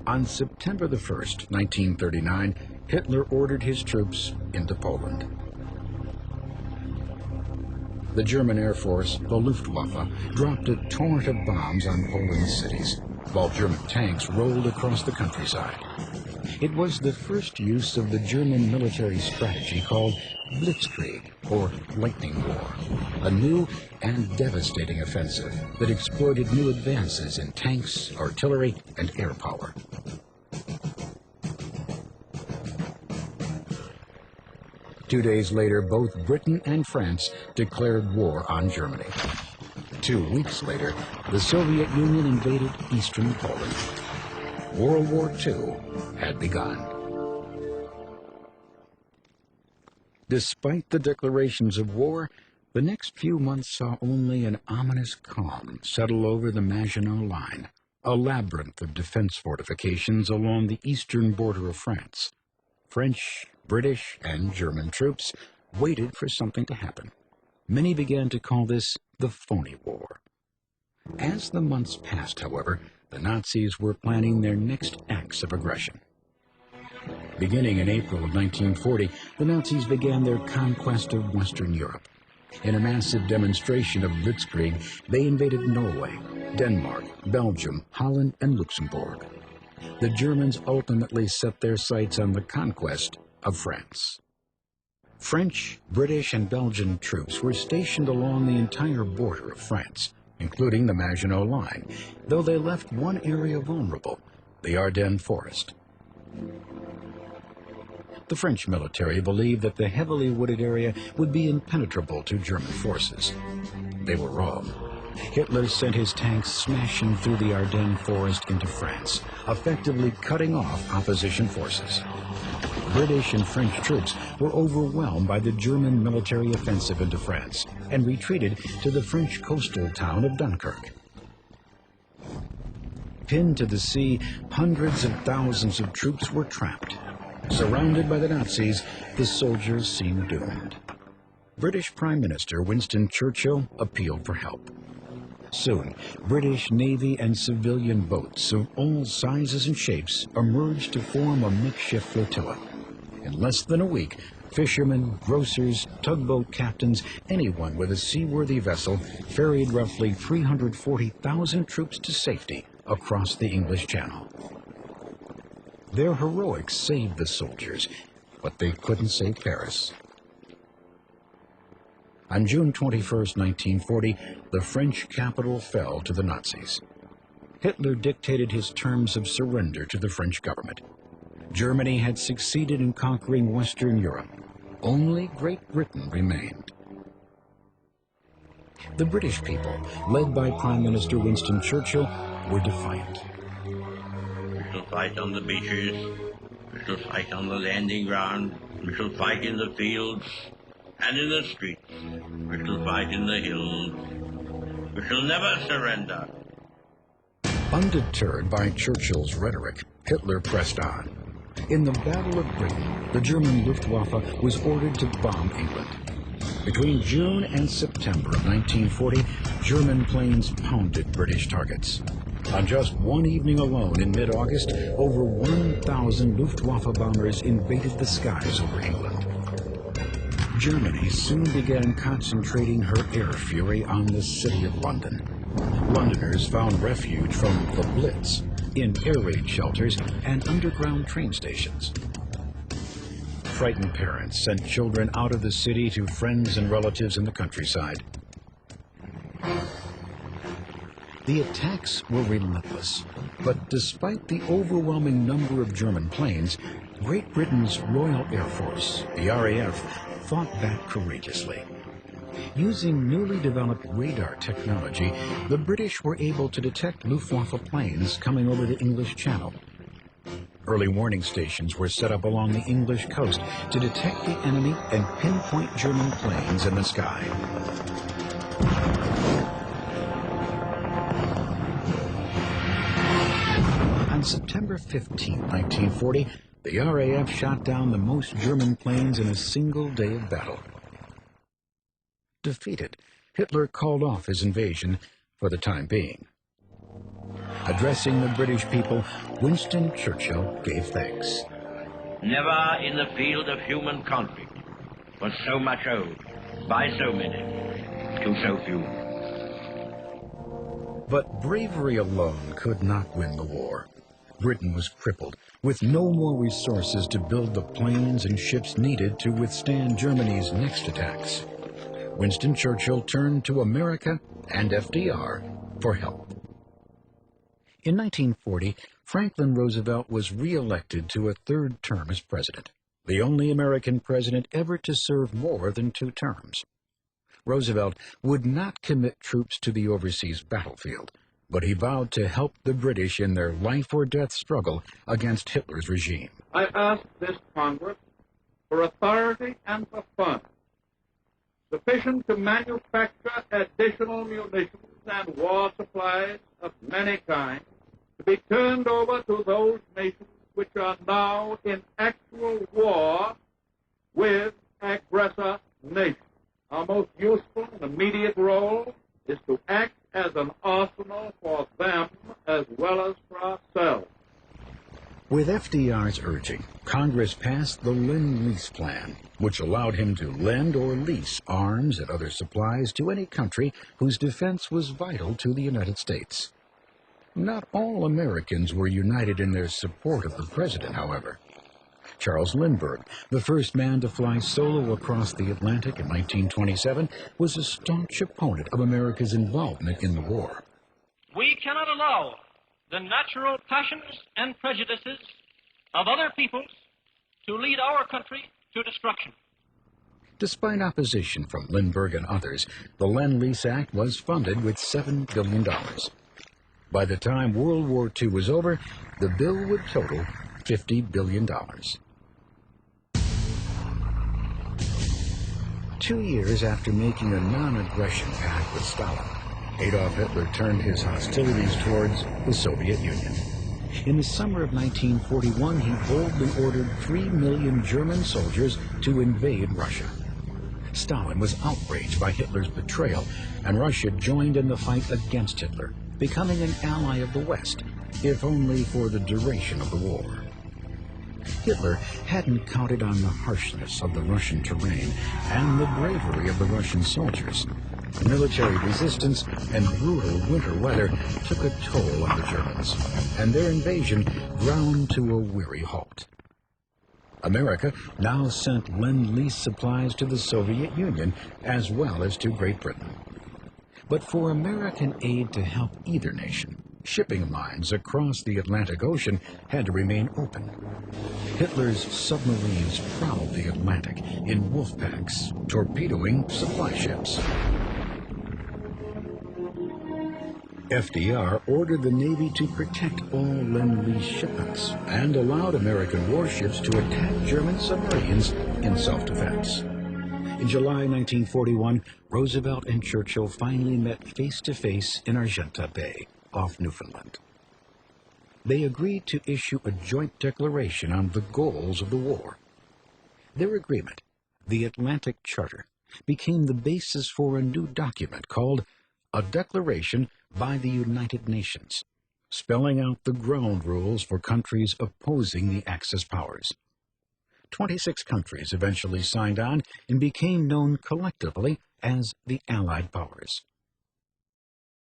On September the 1st, 1939, Hitler ordered his troops into Poland. The German Air Force, the Luftwaffe, dropped a torrent of bombs on Poland's cities, while German tanks rolled across the countryside. It was the first use of the German military strategy called Blitzkrieg, or Lightning War, a new and devastating offensive that exploited new advances in tanks, artillery, and air power. Two days later, both Britain and France declared war on Germany. 2 weeks later, the Soviet Union invaded eastern Poland. World War II had begun. Despite the declarations of war, the next few months saw only an ominous calm settle over the Maginot Line, a labyrinth of defense fortifications along the eastern border of France. French, British, and German troops waited for something to happen. Many began to call this the phony war. As the months passed, however, the Nazis were planning their next acts of aggression. Beginning in April of 1940, the Nazis began their conquest of Western Europe. In a massive demonstration of Blitzkrieg, they invaded Norway, Denmark, Belgium, Holland, and Luxembourg. The Germans ultimately set their sights on the conquest of France. French, British, and Belgian troops were stationed along the entire border of France, including the Maginot Line, though they left one area vulnerable, the Ardennes Forest. The French military believed that the heavily wooded area would be impenetrable to German forces. They were wrong. Hitler sent his tanks smashing through the Ardennes Forest into France, effectively cutting off opposition forces. British and French troops were overwhelmed by the German military offensive into France and retreated to the French coastal town of Dunkirk. Pinned to the sea, hundreds of thousands of troops were trapped. Surrounded by the Nazis, the soldiers seemed doomed. British Prime Minister Winston Churchill appealed for help. Soon, British Navy and civilian boats of all sizes and shapes emerged to form a makeshift flotilla. In less than a week, fishermen, grocers, tugboat captains, anyone with a seaworthy vessel ferried roughly 340,000 troops to safety across the English Channel. Their heroics saved the soldiers, but they couldn't save Paris. On June 21, 1940, the French capital fell to the Nazis. Hitler dictated his terms of surrender to the French government. Germany had succeeded in conquering Western Europe. Only Great Britain remained. The British people, led by Prime Minister Winston Churchill, were defiant. We shall fight on the beaches, we shall fight on the landing ground, we shall fight in the fields and in the streets, we shall fight in the hills, we shall never surrender. Undeterred by Churchill's rhetoric, Hitler pressed on. In the Battle of Britain, the German Luftwaffe was ordered to bomb England. Between June and September of 1940, German planes pounded British targets. On just one evening alone in mid-August, over 1,000 Luftwaffe bombers invaded the skies over England. Germany soon began concentrating her air fury on the city of London. Londoners found refuge from the Blitz in air raid shelters and underground train stations. Frightened parents sent children out of the city to friends and relatives in the countryside. The attacks were relentless, but despite the overwhelming number of German planes, Great Britain's Royal Air Force, the RAF, fought back courageously. Using newly developed radar technology, the British were able to detect Luftwaffe planes coming over the English Channel. Early warning stations were set up along the English coast to detect the enemy and pinpoint German planes in the sky. On September 15, 1940, the RAF shot down the most German planes in a single day of battle. Defeated, Hitler called off his invasion for the time being. Addressing the British people, Winston Churchill gave thanks. Never in the field of human conflict was so much owed by so many to so few. But bravery alone could not win the war. Britain was crippled, with no more resources to build the planes and ships needed to withstand Germany's next attacks. Winston Churchill turned to America and FDR for help. In 1940, Franklin Roosevelt was re-elected to a third term as president, the only American president ever to serve more than 2 terms. Roosevelt would not commit troops to the overseas battlefield, but he vowed to help the British in their life-or-death struggle against Hitler's regime. I ask this Congress for authority and for funds sufficient to manufacture additional munitions and war supplies of many kinds to be turned over to those nations which are now in actual war with aggressor nations. Our most useful and immediate role is to act as an arsenal for them as well as for ourselves. With FDR's urging, Congress passed the Lend-Lease Plan, which allowed him to lend or lease arms and other supplies to any country whose defense was vital to the United States. Not all Americans were united in their support of the president, however. Charles Lindbergh, the first man to fly solo across the Atlantic in 1927, was a staunch opponent of America's involvement in the war. We cannot allow the natural passions and prejudices of other peoples to lead our country to destruction. Despite opposition from Lindbergh and others, the Lend-Lease Act was funded with $7 billion. By the time World War II was over, the bill would total $50 billion. 2 years after making a non-aggression pact with Stalin, Adolf Hitler turned his hostilities towards the Soviet Union. In the summer of 1941, he boldly ordered 3 million German soldiers to invade Russia. Stalin was outraged by Hitler's betrayal, and Russia joined in the fight against Hitler, becoming an ally of the West, if only for the duration of the war. Hitler hadn't counted on the harshness of the Russian terrain and the bravery of the Russian soldiers. Military resistance and brutal winter weather took a toll on the Germans, and their invasion ground to a weary halt. America now sent Lend-Lease supplies to the Soviet Union as well as to Great Britain. But for American aid to help either nation, shipping lines across the Atlantic Ocean had to remain open. Hitler's submarines prowled the Atlantic in wolf packs, torpedoing supply ships. FDR ordered the Navy to protect all Lend-Lease shipments and allowed American warships to attack German submarines in self-defense. In July 1941, Roosevelt and Churchill finally met face-to-face in Argenta Bay, off Newfoundland. They agreed to issue a joint declaration on the goals of the war. Their agreement, the Atlantic Charter, became the basis for a new document called a Declaration by the United Nations, spelling out the ground rules for countries opposing the Axis powers. 26 countries eventually signed on and became known collectively as the Allied powers.